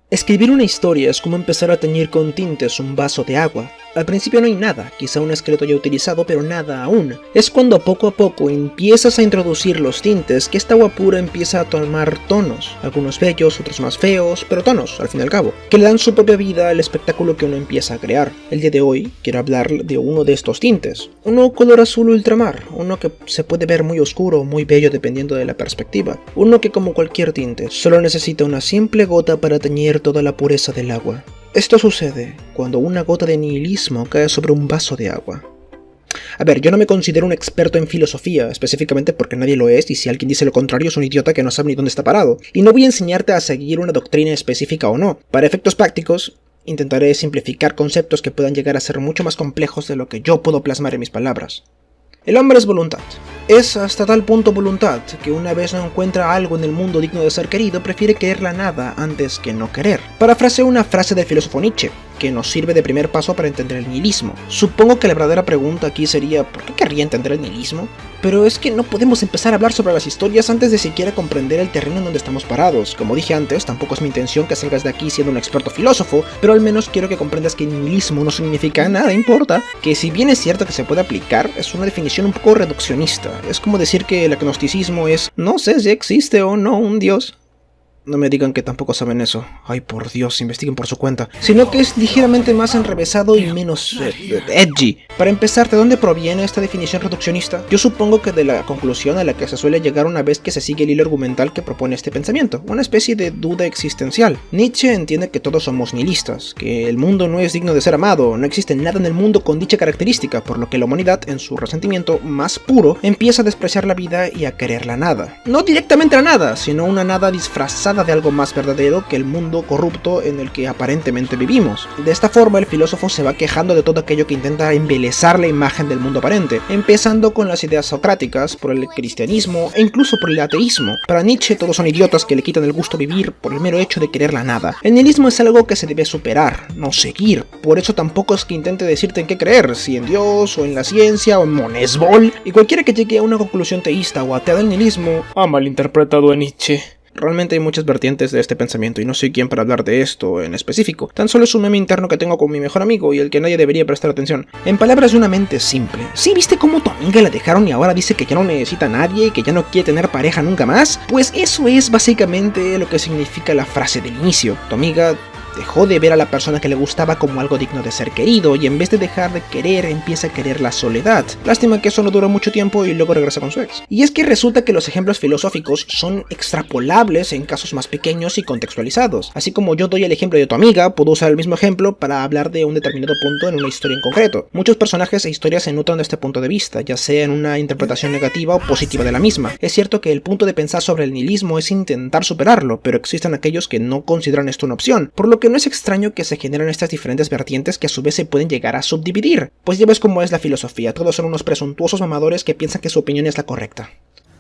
Escribir una historia es como empezar a teñir con tintes un vaso de agua. Al principio no hay nada, quizá un esqueleto ya utilizado, pero nada aún. Es cuando poco a poco empiezas a introducir los tintes que esta agua pura empieza a tomar tonos, algunos bellos, otros más feos, pero tonos, al fin y al cabo, que le dan su propia vida al espectáculo que uno empieza a crear. El día de hoy quiero hablar de uno de estos tintes, uno color azul ultramar, uno que se puede ver muy oscuro o muy bello dependiendo de la perspectiva, uno que como cualquier tinte, solo necesita una simple gota para teñir toda la pureza del agua. Esto sucede cuando una gota de nihilismo cae sobre un vaso de agua. A ver, yo no me considero un experto en filosofía, específicamente porque nadie lo es, y si alguien dice lo contrario es un idiota que no sabe ni dónde está parado. Y no voy a enseñarte a seguir una doctrina específica o no. Para efectos prácticos, intentaré simplificar conceptos que puedan llegar a ser mucho más complejos de lo que yo puedo plasmar en mis palabras. El hombre es voluntad. Es hasta tal punto voluntad que una vez no encuentra algo en el mundo digno de ser querido, prefiere querer la nada antes que no querer. Parafraseo una frase del filósofo Nietzsche, que nos sirve de primer paso para entender el nihilismo. Supongo que la verdadera pregunta aquí sería ¿por qué querría entender el nihilismo? Pero es que no podemos empezar a hablar sobre las historias antes de siquiera comprender el terreno en donde estamos parados. Como dije antes, tampoco es mi intención que salgas de aquí siendo un experto filósofo, pero al menos quiero que comprendas que el nihilismo no significa nada importa, que si bien es cierto que se puede aplicar, es una definición un poco reduccionista. Es como decir que el agnosticismo es no sé si existe o no un dios. No me digan que tampoco saben eso. Ay, por Dios, investiguen por su cuenta. Sino que es ligeramente más enrevesado y menos edgy. Para empezar, ¿de dónde proviene esta definición reduccionista? Yo supongo que de la conclusión a la que se suele llegar una vez que se sigue el hilo argumental que propone este pensamiento. Una especie de duda existencial. Nietzsche entiende que todos somos nihilistas, que el mundo no es digno de ser amado, no existe nada en el mundo con dicha característica, por lo que la humanidad, en su resentimiento más puro, empieza a despreciar la vida y a querer la nada. No directamente la nada, sino una nada disfrazada de algo más verdadero que el mundo corrupto en el que aparentemente vivimos. De esta forma el filósofo se va quejando de todo aquello que intenta embelezar la imagen del mundo aparente, empezando con las ideas socráticas, por el cristianismo e incluso por el ateísmo. Para Nietzsche todos son idiotas que le quitan el gusto a vivir por el mero hecho de querer la nada. El nihilismo es algo que se debe superar, no seguir. Por eso tampoco es que intente decirte en qué creer, si en Dios o en la ciencia o en Monesbol. Y cualquiera que llegue a una conclusión teísta o atea del nihilismo ha malinterpretado a Nietzsche. Realmente hay muchas vertientes de este pensamiento y no soy quien para hablar de esto en específico. Tan solo es un meme interno que tengo con mi mejor amigo y el que nadie debería prestar atención. En palabras de una mente simple. ¿Sí viste cómo tu amiga la dejaron y ahora dice que ya no necesita a nadie y que ya no quiere tener pareja nunca más? Pues eso es básicamente lo que significa la frase del inicio. Tu amiga dejó de ver a la persona que le gustaba como algo digno de ser querido y en vez de dejar de querer empieza a querer la soledad. Lástima que eso no duró mucho tiempo y luego regresa con su ex. Y es que resulta que los ejemplos filosóficos son extrapolables en casos más pequeños y contextualizados. Así como yo doy el ejemplo de tu amiga, puedo usar el mismo ejemplo para hablar de un determinado punto en una historia en concreto. Muchos personajes e historias se nutren de este punto de vista, ya sea en una interpretación negativa o positiva de la misma. Es cierto que el punto de pensar sobre el nihilismo es intentar superarlo, pero existen aquellos que no consideran esto una opción, por lo que no es extraño que se generen estas diferentes vertientes que a su vez se pueden llegar a subdividir, pues ya ves cómo es la filosofía, todos son unos presuntuosos mamadores que piensan que su opinión es la correcta.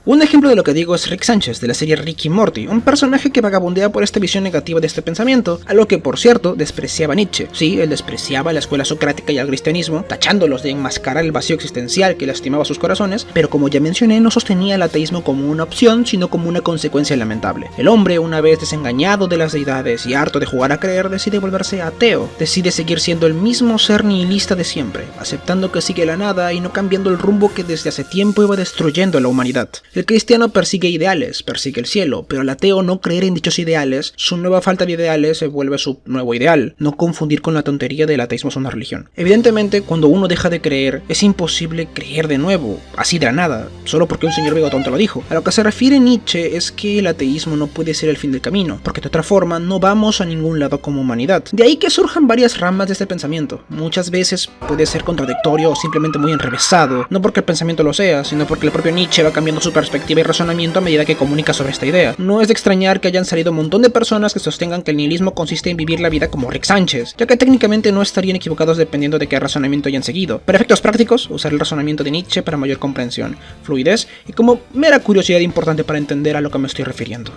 Un ejemplo de lo que digo es Rick Sánchez, de la serie Rick y Morty, un personaje que vagabundea por esta visión negativa de este pensamiento, a lo que por cierto despreciaba Nietzsche. Sí, él despreciaba la escuela socrática y al cristianismo, tachándolos de enmascarar el vacío existencial que lastimaba sus corazones, pero como ya mencioné, no sostenía el ateísmo como una opción, sino como una consecuencia lamentable. El hombre, una vez desengañado de las deidades y harto de jugar a creer, decide volverse ateo, decide seguir siendo el mismo ser nihilista de siempre, aceptando que sigue la nada y no cambiando el rumbo que desde hace tiempo iba destruyendo a la humanidad. El cristiano persigue ideales, persigue el cielo, pero el ateo no creer en dichos ideales, su nueva falta de ideales se vuelve su nuevo ideal. No confundir con la tontería del ateísmo es una religión. Evidentemente, cuando uno deja de creer, es imposible creer de nuevo, así de la nada, solo porque un señor bigotón te lo dijo. A lo que se refiere Nietzsche es que el ateísmo no puede ser el fin del camino, porque de otra forma no vamos a ningún lado como humanidad. De ahí que surjan varias ramas de este pensamiento. Muchas veces puede ser contradictorio o simplemente muy enrevesado, no porque el pensamiento lo sea, sino porque el propio Nietzsche va cambiando su perspectiva y razonamiento a medida que comunica sobre esta idea. No es de extrañar que hayan salido un montón de personas que sostengan que el nihilismo consiste en vivir la vida como Rick Sánchez, ya que técnicamente no estarían equivocados dependiendo de qué razonamiento hayan seguido. Para efectos prácticos, usar el razonamiento de Nietzsche para mayor comprensión, fluidez y como mera curiosidad importante para entender a lo que me estoy refiriendo.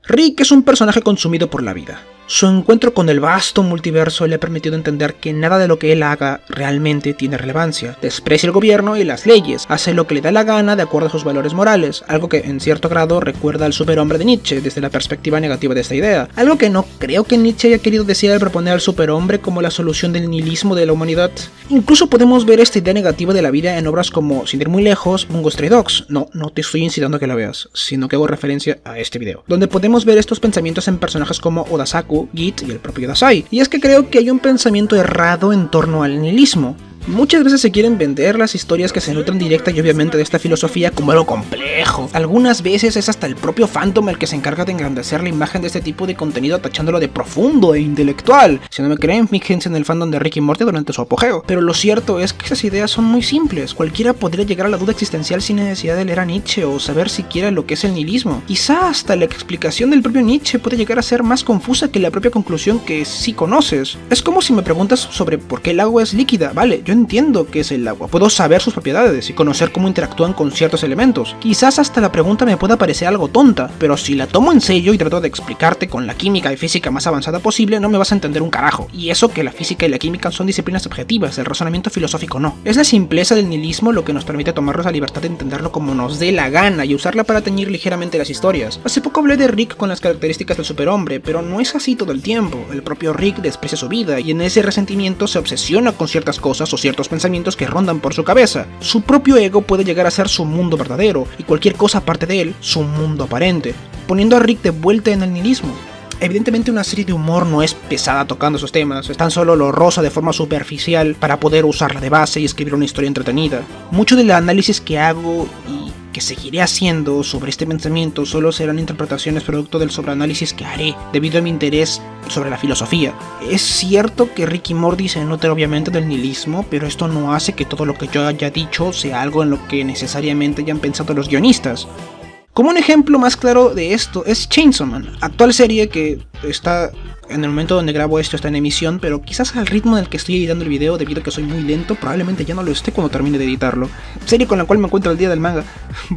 Rick es un personaje consumido por la vida. Su encuentro con el vasto multiverso le ha permitido entender que nada de lo que él haga realmente tiene relevancia. Desprecia el gobierno y las leyes, hace lo que le da la gana de acuerdo a sus valores morales, algo que en cierto grado recuerda al superhombre de Nietzsche desde la perspectiva negativa de esta idea, algo que no creo que Nietzsche haya querido decir al proponer al superhombre como la solución del nihilismo de la humanidad. Incluso podemos ver esta idea negativa de la vida en obras como, sin ir muy lejos, Bungo Stray Dogs. No te estoy incitando a que la veas, sino que hago referencia a este video, donde podemos ver estos pensamientos en personajes como Odasaku, Git y el propio Dazai. Y es que creo que hay un pensamiento errado en torno al nihilismo. Muchas veces se quieren vender las historias que se nutren directa y obviamente de esta filosofía como algo complejo. Algunas veces es hasta el propio fandom el que se encarga de engrandecer la imagen de este tipo de contenido tachándolo de profundo e intelectual. Si no me creen, fíjense en el fandom de Rick y Morty durante su apogeo. Pero lo cierto es que esas ideas son muy simples. Cualquiera podría llegar a la duda existencial sin necesidad de leer a Nietzsche o saber siquiera lo que es el nihilismo. Quizá hasta la explicación del propio Nietzsche puede llegar a ser más confusa que la propia conclusión que sí conoces. Es como si me preguntas sobre por qué el agua es líquida. Vale, yo entiendo qué es el agua, puedo saber sus propiedades y conocer cómo interactúan con ciertos elementos. Quizás hasta la pregunta me pueda parecer algo tonta, pero si la tomo en serio y trato de explicarte con la química y física más avanzada posible, no me vas a entender un carajo. Y eso que la física y la química son disciplinas objetivas, el razonamiento filosófico no. Es la simpleza del nihilismo lo que nos permite tomarnos la libertad de entenderlo como nos dé la gana y usarla para teñir ligeramente las historias. Hace poco hablé de Rick con las características del superhombre, pero no es así todo el tiempo. El propio Rick desprecia su vida y en ese resentimiento se obsesiona con ciertas cosas o ciertos pensamientos que rondan por su cabeza. Su propio ego puede llegar a ser su mundo verdadero y cualquier cosa aparte de él, su mundo aparente, poniendo a Rick de vuelta en el nihilismo. Evidentemente una serie de humor no es pesada tocando esos temas, es tan solo lo rosa de forma superficial para poder usarla de base y escribir una historia entretenida. Mucho del análisis que hago y que seguiré haciendo sobre este pensamiento solo serán interpretaciones producto del sobreanálisis que haré debido a mi interés sobre la filosofía. Es cierto que Rick y Morty se nutren obviamente del nihilismo, pero esto no hace que todo lo que yo haya dicho sea algo en lo que necesariamente hayan pensado los guionistas. Como un ejemplo más claro de esto es Chainsaw Man, actual serie que está en el momento donde grabo esto está en emisión, pero quizás al ritmo en el que estoy editando el video, debido a que soy muy lento, probablemente ya no lo esté cuando termine de editarlo. Serie con la cual me encuentro al día del manga,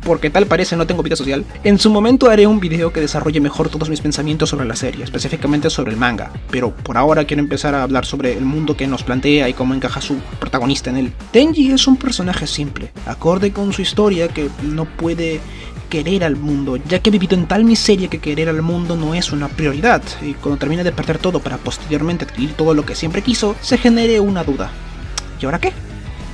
porque tal parece no tengo vida social. En su momento haré un video que desarrolle mejor todos mis pensamientos sobre la serie, específicamente sobre el manga, pero por ahora quiero empezar a hablar sobre el mundo que nos plantea y cómo encaja su protagonista en él. Denji es un personaje simple, acorde con su historia que no puede querer al mundo, ya que ha vivido en tal miseria que querer al mundo no es una prioridad, y cuando termina de perder todo para posteriormente adquirir todo lo que siempre quiso, se genere una duda. ¿Y ahora qué?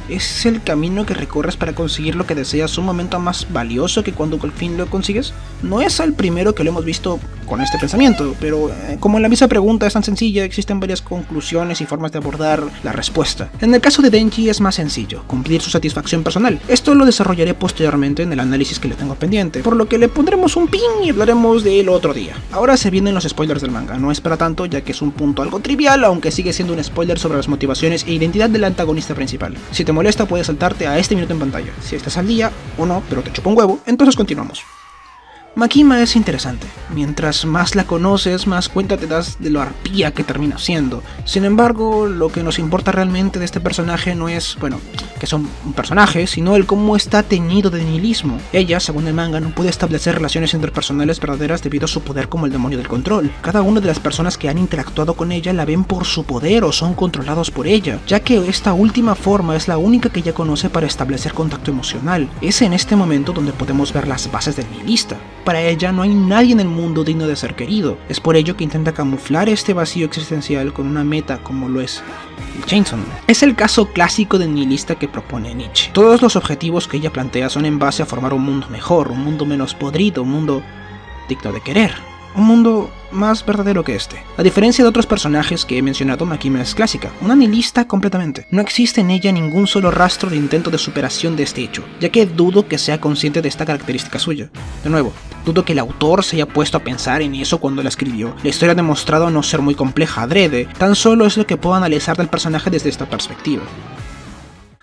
¿Es el camino que recorres para conseguir lo que deseas un momento más valioso que cuando al fin lo consigues? No es el primero que lo hemos visto con este pensamiento, pero como la misma pregunta es tan sencilla, existen varias conclusiones y formas de abordar la respuesta. En el caso de Denji es más sencillo, cumplir su satisfacción personal. Esto lo desarrollaré posteriormente en el análisis que le tengo pendiente, por lo que le pondremos un pin y hablaremos de él otro día. Ahora se vienen los spoilers del manga, no es para tanto ya que es un punto algo trivial, aunque sigue siendo un spoiler sobre las motivaciones e identidad del antagonista principal. Si te molesta puedes saltarte a este minuto en pantalla. Si estás al día o no, pero te chupa un huevo, entonces continuamos. Makima es interesante. Mientras más la conoces, más cuenta te das de lo arpía que termina siendo. Sin embargo, lo que nos importa realmente de este personaje no es, bueno, que son un personaje, sino el cómo está teñido de nihilismo. Ella, según el manga, no puede establecer relaciones interpersonales verdaderas debido a su poder como el demonio del control. Cada una de las personas que han interactuado con ella la ven por su poder o son controlados por ella, ya que esta última forma es la única que ella conoce para establecer contacto emocional. Es en este momento donde podemos ver las bases del nihilista. Para ella no hay nadie en el mundo digno de ser querido. Es por ello que intenta camuflar este vacío existencial con una meta como lo es el Chainsaw Man. Es el caso clásico del nihilista que propone Nietzsche. Todos los objetivos que ella plantea son en base a formar un mundo mejor, un mundo menos podrido, un mundo digno de querer. Un mundo más verdadero que este. A diferencia de otros personajes que he mencionado, Makima es clásica, una nihilista completamente. No existe en ella ningún solo rastro de intento de superación de este hecho, ya que dudo que sea consciente de esta característica suya. De nuevo, dudo que el autor se haya puesto a pensar en eso cuando la escribió. La historia ha demostrado no ser muy compleja adrede, tan solo es lo que puedo analizar del personaje desde esta perspectiva.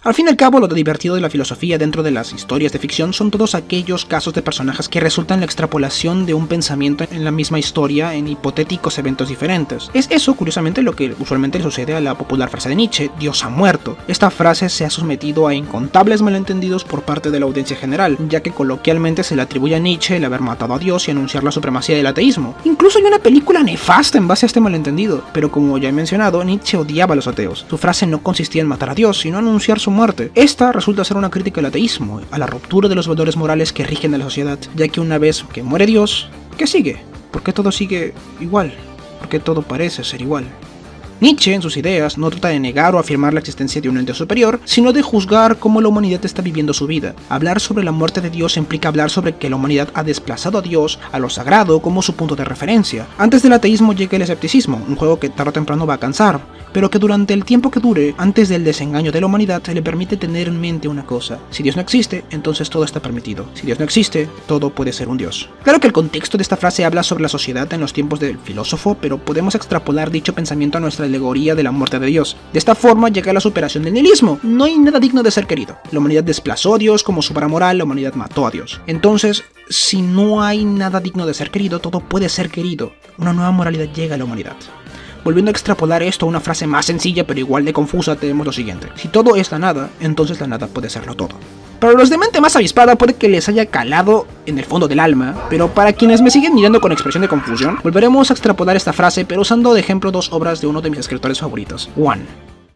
Al fin y al cabo, lo divertido de la filosofía dentro de las historias de ficción son todos aquellos casos de personajes que resultan la extrapolación de un pensamiento en la misma historia en hipotéticos eventos diferentes. Es eso, curiosamente, lo que usualmente le sucede a la popular frase de Nietzsche, Dios ha muerto. Esta frase se ha sometido a incontables malentendidos por parte de la audiencia general, ya que coloquialmente se le atribuye a Nietzsche el haber matado a Dios y anunciar la supremacía del ateísmo. Incluso hay una película nefasta en base a este malentendido, pero como ya he mencionado, Nietzsche odiaba a los ateos. Su frase no consistía en matar a Dios, sino anunciar su muerte. Esta resulta ser una crítica al ateísmo, a la ruptura de los valores morales que rigen a la sociedad, ya que una vez que muere Dios, ¿qué sigue? ¿Por qué todo sigue igual? ¿Por qué todo parece ser igual? Nietzsche, en sus ideas, no trata de negar o afirmar la existencia de un ente superior, sino de juzgar cómo la humanidad está viviendo su vida. Hablar sobre la muerte de Dios implica hablar sobre que la humanidad ha desplazado a Dios, a lo sagrado, como su punto de referencia. Antes del ateísmo llega el escepticismo, un juego que tarde o temprano va a cansar, pero que durante el tiempo que dure, antes del desengaño de la humanidad, le permite tener en mente una cosa. Si Dios no existe, entonces todo está permitido. Si Dios no existe, todo puede ser un Dios. Claro que el contexto de esta frase habla sobre la sociedad en los tiempos del filósofo, pero podemos extrapolar dicho pensamiento a nuestra alegoría de la muerte de Dios. De esta forma llega la superación del nihilismo. No hay nada digno de ser querido. La humanidad desplazó a Dios como supramoral, la humanidad mató a Dios. Entonces, si no hay nada digno de ser querido, todo puede ser querido. Una nueva moralidad llega a la humanidad. Volviendo a extrapolar esto a una frase más sencilla pero igual de confusa, tenemos lo siguiente. Si todo es la nada, entonces la nada puede serlo todo. Para los de mente más avispada puede que les haya calado en el fondo del alma, pero para quienes me siguen mirando con expresión de confusión, volveremos a extrapolar esta frase pero usando de ejemplo dos obras de uno de mis escritores favoritos, One.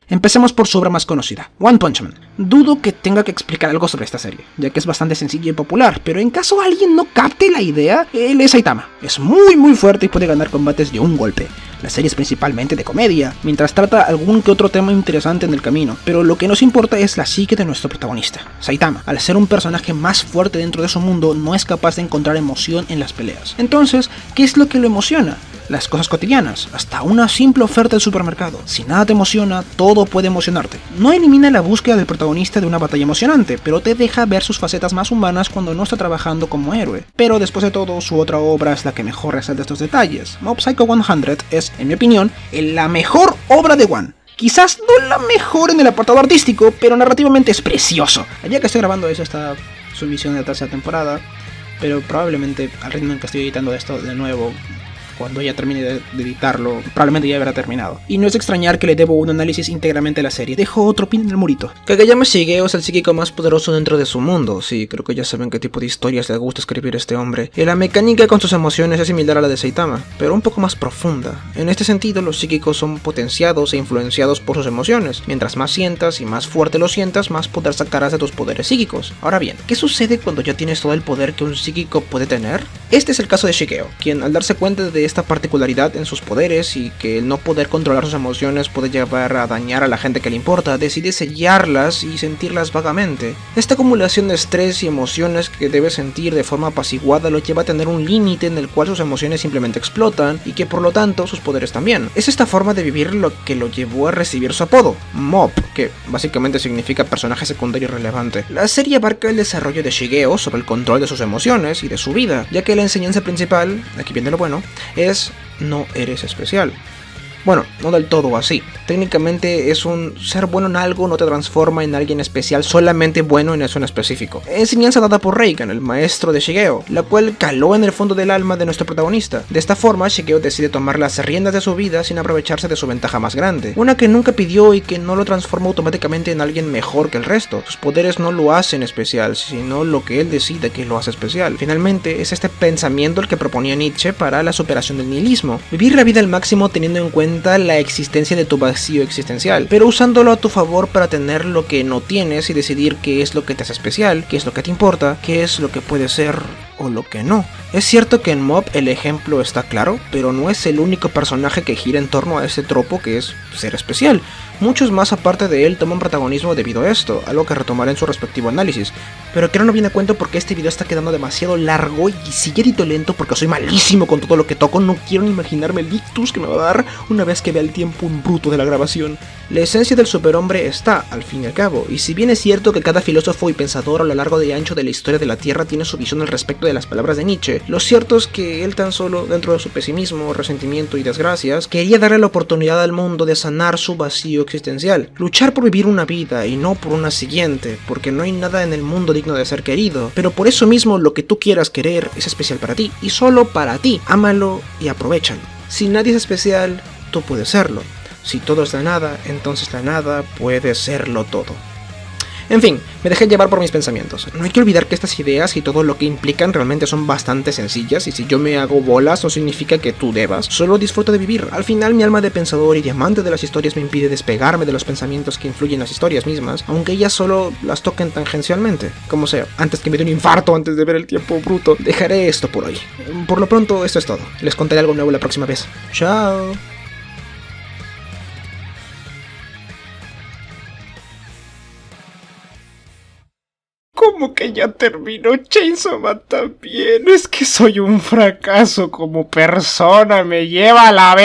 Empecemos por su obra más conocida, One Punch Man. Dudo que tenga que explicar algo sobre esta serie, ya que es bastante sencilla y popular, pero en caso alguien no capte la idea, él es Saitama. Es muy fuerte y puede ganar combates de un golpe. La serie es principalmente de comedia, mientras trata algún que otro tema interesante en el camino, pero lo que nos importa es la psique de nuestro protagonista. Saitama, al ser un personaje más fuerte dentro de su mundo, no es capaz de encontrar emoción en las peleas. Entonces, ¿qué es lo que lo emociona? Las cosas cotidianas, hasta una simple oferta del supermercado. Si nada te emociona, todo puede emocionarte. No elimina la búsqueda del protagonista de una batalla emocionante, pero te deja ver sus facetas más humanas cuando no está trabajando como héroe. Pero después de todo, su otra obra es la que mejor resalta estos detalles. Mob Psycho 100 es, en mi opinión, la mejor obra de One. Quizás no la mejor en el apartado artístico, pero narrativamente es precioso. El día que estoy grabando eso está su emisión de la tercera temporada, pero probablemente al ritmo en que estoy editando esto de nuevo, cuando ya termine de editarlo, probablemente ya habrá terminado. Y no es extrañar que le debo un análisis íntegramente a la serie. Dejo otro pin en el murito. Kageyama Shigeo es el psíquico más poderoso dentro de su mundo. Sí, creo que ya saben qué tipo de historias le gusta escribir este hombre. Y la mecánica con sus emociones es similar a la de Saitama, pero un poco más profunda. En este sentido, los psíquicos son potenciados e influenciados por sus emociones. Mientras más sientas y más fuerte lo sientas, más poder sacarás de tus poderes psíquicos. Ahora bien, ¿qué sucede cuando ya tienes todo el poder que un psíquico puede tener? Este es el caso de Shigeo, quien al darse cuenta de esta particularidad en sus poderes y que el no poder controlar sus emociones puede llevar a dañar a la gente que le importa, decide sellarlas y sentirlas vagamente. Esta acumulación de estrés y emociones que debe sentir de forma apaciguada lo lleva a tener un límite en el cual sus emociones simplemente explotan y que por lo tanto sus poderes también. Es esta forma de vivir lo que lo llevó a recibir su apodo, Mob, que básicamente significa personaje secundario relevante. La serie abarca el desarrollo de Shigeo sobre el control de sus emociones y de su vida, ya que la enseñanza principal, aquí viene lo bueno, es no eres especial. Bueno, no del todo así. Técnicamente es un ser bueno en algo no te transforma en alguien especial, solamente bueno en eso en específico. Enseñanza dada por Reigen, el maestro de Shigeo, la cual caló en el fondo del alma de nuestro protagonista. De esta forma, Shigeo decide tomar las riendas de su vida sin aprovecharse de su ventaja más grande, una que nunca pidió y que no lo transforma automáticamente en alguien mejor que el resto. Sus poderes no lo hacen especial, sino lo que él decide que lo hace especial. Finalmente, es este pensamiento el que proponía Nietzsche para la superación del nihilismo. Vivir la vida al máximo teniendo en cuenta la existencia de tu vacío existencial, pero usándolo a tu favor para tener lo que no tienes y decidir qué es lo que te hace especial, qué es lo que te importa, qué es lo que puede ser o lo que no. Es cierto que en Mob el ejemplo está claro, pero no es el único personaje que gira en torno a ese tropo que es ser especial. Muchos más aparte de él toman protagonismo debido a esto, algo que retomaré en su respectivo análisis. Pero que no viene a cuento porque este video está quedando demasiado largo y si edito lento porque soy malísimo con todo lo que toco, no quiero ni imaginarme el ictus que me va a dar una vez que vea el tiempo en bruto de la grabación. La esencia del superhombre está, al fin y al cabo, y si bien es cierto que cada filósofo y pensador a lo largo y ancho de la historia de la Tierra tiene su visión al respecto de las palabras de Nietzsche, lo cierto es que él tan solo, dentro de su pesimismo, resentimiento y desgracias, quería darle la oportunidad al mundo de sanar su vacío existencial, luchar por vivir una vida y no por una siguiente, porque no hay nada en el mundo digno de ser querido, pero por eso mismo lo que tú quieras querer es especial para ti, y solo para ti. Ámalo y aprovéchalo. Si nadie es especial, tú puedes serlo. Si todo es la nada, entonces la nada puede serlo todo. En fin, me dejé llevar por mis pensamientos. No hay que olvidar que estas ideas y todo lo que implican realmente son bastante sencillas, y si yo me hago bolas no significa que tú debas. Solo disfruto de vivir. Al final mi alma de pensador y de amante de las historias me impide despegarme de los pensamientos que influyen en las historias mismas, aunque ellas solo las toquen tangencialmente. Como sea, antes que me dé un infarto antes de ver el tiempo bruto, dejaré esto por hoy. Por lo pronto esto es todo. Les contaré algo nuevo la próxima vez. Chao. ¿Cómo que ya terminó Chainsaw Man también? Es que soy un fracaso como persona, me lleva a la vez.